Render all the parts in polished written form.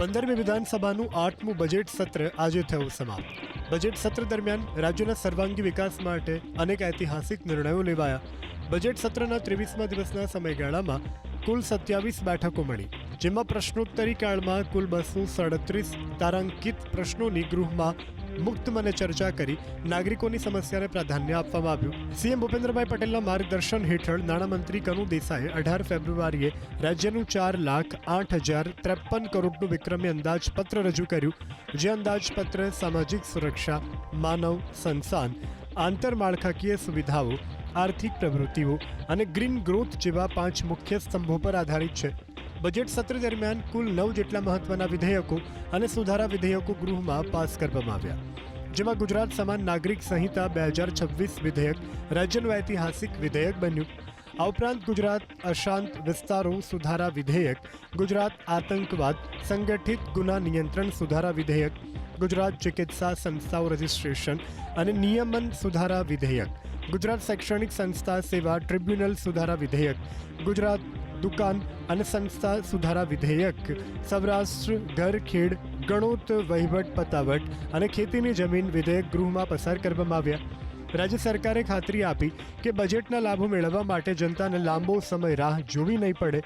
15મી વિધાનસભાનું 8મું બજેટ સત્ર આજે થયું સમાપ્ત. બજેટ સત્ર દરમિયાન રાજ્યના સર્વાંગી વિકાસ માટે અનેક ઐતિહાસિક નિર્ણયો લેવાયા. બજેટ સત્રના 23મા દિવસના સમયગાળામાં કુલ 27 બેઠકો મળી, જેમાં પ્રશ્નોત્તરી કાળમાં કુલ 237 તારાંકિત પ્રશ્નોની ગૃહમાં મુક્ત મને ચર્ચા કરી નાગરિકોની સમસ્યાને પ્રાધાન્ય આપવામાં આવ્યું. સીએમ ભૂપેન્દ્રભાઈ પટેલના માર્ગદર્શન હેઠળ નાણામંત્રી કનુ દેસાઈએ 18 ફેબ્રુઆરીએ રાજ્યનું 4,08,053 કરોડનું વિક્રમી અંદાજપત્ર રજૂ કર્યું, જે અંદાજપત્ર સામાજિક સુરક્ષા, માનવ સંસાન, આંતરમાળખાકીય સુવિધાઓ, આર્થિક પ્રવૃત્તિઓ અને ગ્રીન ગ્રોથ જેવા 5 મુખ્ય સ્તંભો પર આધારિત છે. બજેટ સત્ર દરમિયાન કુલ 9 જેટલા મહત્વના વિધેયકો અને સુધારા વિધેયકો ગૃહમાં પાસ કરવામાં આવ્યા, જેમાં ગુજરાત સમાન નાગરિક સંહિતા 2026 વિધેયક રાજ્યનું ઐતિહાસિક વિધેયક બન્યું. આ ઉપરાંત ગુજરાત અશાંત વિસ્તારો સુધારા વિધેયક, ગુજરાત આતંકવાદ સંગઠિત ગુના નિયંત્રણ સુધારા વિધેયક, ગુજરાત ચિકિત્સા સંસ્થાઓ રજિસ્ટ્રેશન અને નિયમન સુધારા વિધેયક, ગુજરાત શૈક્ષણિક સંસ્થા સેવા ટ્રિબ્યુનલ સુધારા વિધેયક, ગુજરાત દુકાન અને સંસ્થા સુધારા વિધેયક, સૌરાષ્ટ્ર ઘર ખેડ ગણોત વહીવટ પતાવટ અને ખેતીની જમીન વિધેયક ગૃહમાં પસાર કરવામાં આવ્યા. રાજ્ય સરકારે ખાતરી આપી કે બજેટના લાભો મેળવવા માટે જનતાને લાંબો સમય રાહ જોવી નહીં પડે.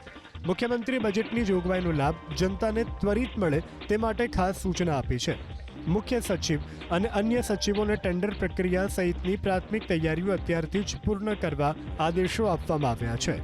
મુખ્યમંત્રીએ બજેટની જોગવાઈનો લાભ જનતાને ત્વરિત મળે તે માટે ખાસ સૂચના આપી છે. મુખ્ય સચિવ અને અન્ય સચિવોને ટેન્ડર પ્રક્રિયા સહિતની પ્રાથમિક તૈયારીઓ અત્યારથી જ પૂર્ણ કરવા આદેશો આપવામાં આવ્યા છે.